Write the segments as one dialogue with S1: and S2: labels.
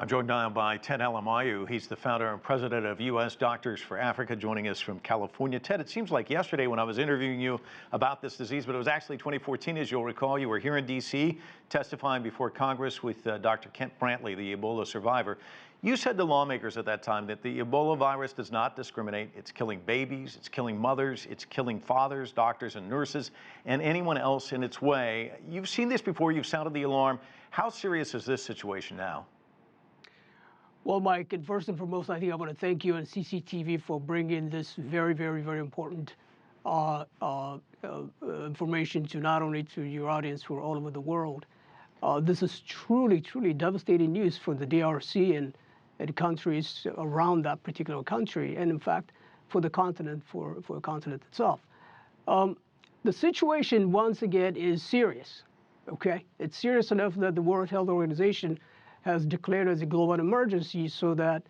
S1: I'm joined now by Ted Alemayhu. He's the founder and president of U.S. Doctors for Africa, joining us from California. Ted, it seems like yesterday when I was interviewing you about this disease, but it was actually 2014, as you'll recall. You were here in D.C. testifying before Congress with Dr. Kent Brantley, the Ebola survivor. You said to lawmakers at that time that the Ebola virus does not discriminate. It's killing babies, it's killing mothers, it's killing fathers, doctors and nurses, and anyone else in its way. You've seen this before, you've sounded the alarm. How serious is this situation now?
S2: Well, Mike, and first and foremost, I think I want to thank you and CCTV for bringing this very, very, very important information to not only to your audience who are all over the world. This is truly, truly devastating news for the DRC and countries around that particular country, and in fact, for the continent, for the continent itself. The situation, once again, is serious, okay? It's serious enough that the World Health Organization has declared as a global emergency so that,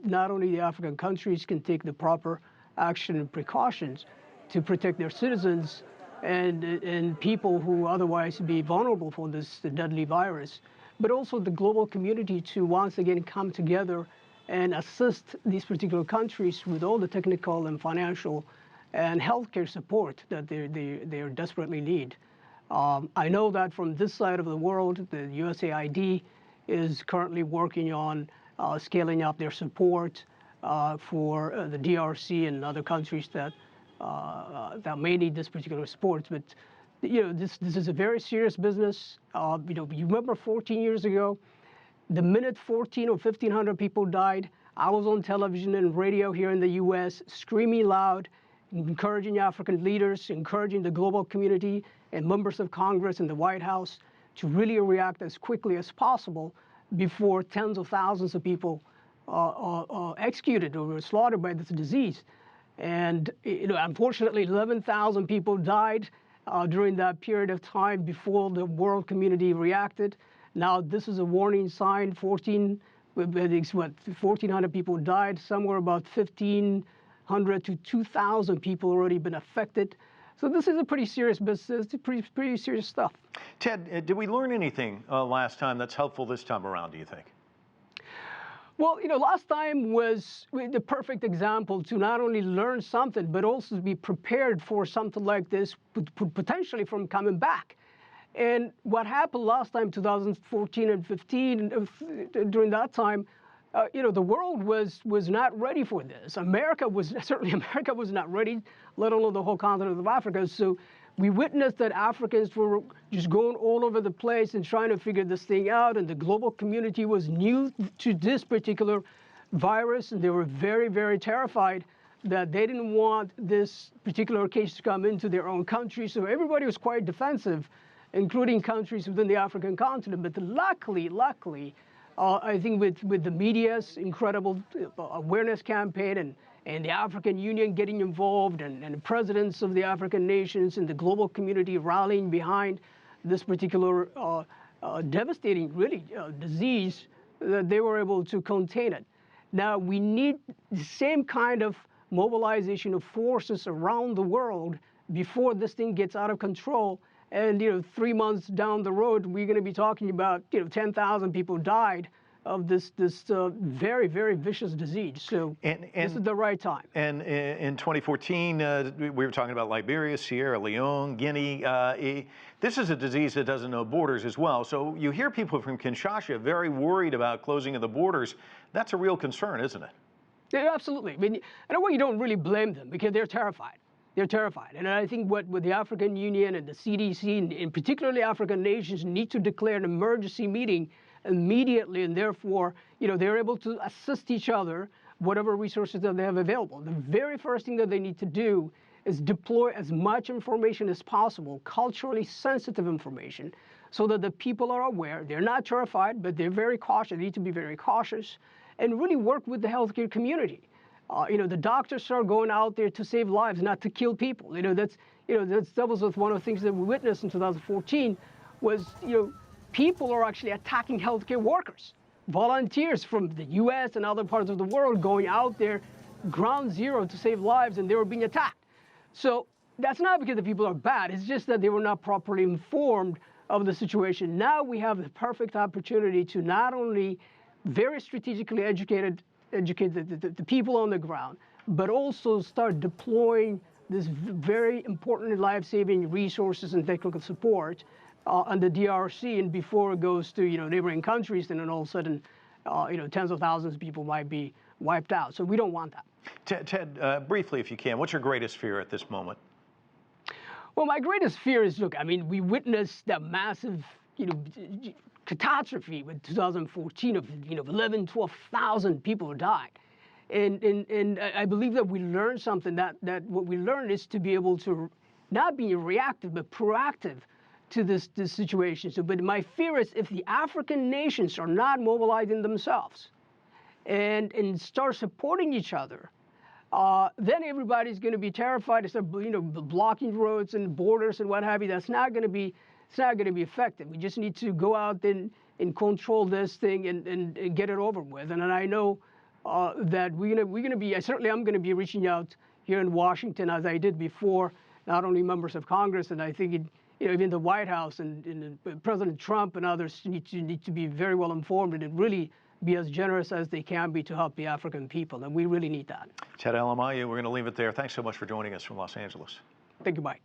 S2: not only the African countries can take the proper action and precautions to protect their citizens and people who otherwise be vulnerable for this deadly virus, but also the global community to once again come together and assist these particular countries with all the technical and financial and healthcare support that they desperately need. I know that from this side of the world, the USAID is currently working on scaling up their support for the DRC and other countries that may need this particular support. But this is a very serious business. You remember 14 years ago, the minute 14 or 1,500 people died, I was on television and radio here in the U.S. screaming loud, encouraging African leaders, encouraging the global community and members of Congress and the White House to really react as quickly as possible before tens of thousands of people executed or were slaughtered by this disease. And unfortunately, 11,000 people died during that period of time before the world community reacted. Now this is a warning sign. 1,400 people died. Somewhere about 1,500 to 2,000 people already been affected. So this is a pretty serious business, pretty serious stuff.
S1: Ted, did we learn anything last time that's helpful this time around, do you think?
S2: Well, last time was the perfect example to not only learn something, but also to be prepared for something like this, potentially from coming back. And what happened last time, 2014 and 15, during that time, the world was not ready for this. Certainly America was not ready, let alone the whole continent of Africa. So we witnessed that Africans were just going all over the place and trying to figure this thing out, and the global community was new to this particular virus, and they were very, very terrified that they didn't want this particular case to come into their own country. So everybody was quite defensive, including countries within the African continent. But luckily, I think with the media's incredible awareness campaign and the African Union getting involved and the presidents of the African nations and the global community rallying behind this particular devastating, really, disease, that they were able to contain it. Now, we need the same kind of mobilization of forces around the world before this thing gets out of control. And 3 months down the road, we're going to be talking about 10,000 people died of this very, very vicious disease. So this is the right time.
S1: And in 2014, we were talking about Liberia, Sierra Leone, Guinea. This is a disease that doesn't know borders as well. So you hear people from Kinshasa very worried about closing of the borders. That's a real concern, isn't it?
S2: Yeah, absolutely. I mean, in a way, you don't really blame them because they're terrified. They're terrified. And I think what the African Union and the CDC, and particularly African nations, need to declare an emergency meeting immediately, and therefore, they're able to assist each other, whatever resources that they have available. The very first thing that they need to do is deploy as much information as possible, culturally sensitive information, so that the people are aware. They're not terrified, but they're very cautious. They need to be very cautious and really work with the healthcare community. The doctors are going out there to save lives, not to kill people. That was one of the things that we witnessed in 2014 was, people are actually attacking healthcare workers, volunteers from the U.S. and other parts of the world going out there, ground zero to save lives, and they were being attacked. So that's not because the people are bad. It's just that they were not properly informed of the situation. Now we have the perfect opportunity to not only very strategically educate the people on the ground, but also start deploying this very important life-saving resources and technical support on the DRC, and before it goes to neighboring countries, then all of a sudden, tens of thousands of people might be wiped out. So we don't want that.
S1: Ted, briefly, if you can, what's your greatest fear at this moment?
S2: Well, my greatest fear is, look, I mean, we witnessed that massive, catastrophe with 2014 of 11, 12,000 people who died. And I believe that we learned something, that what we learned is to be able to not be reactive, but proactive to this situation. So, but my fear is if the African nations are not mobilizing themselves and start supporting each other, then everybody's going to be terrified to start, blocking roads and borders and what have you. That's not going to be, it's not going to be effective. We just need to go out and control this thing and get it over with. And I know that we're going to be, certainly I'm going to be reaching out here in Washington, as I did before, not only members of Congress, and I think even the White House and President Trump and others need to be very well informed and really be as generous as they can be to help the African people, and we really need that.
S1: Ted Alemayhu, we're going to leave it there. Thanks so much for joining us from Los Angeles.
S2: Thank you, Mike.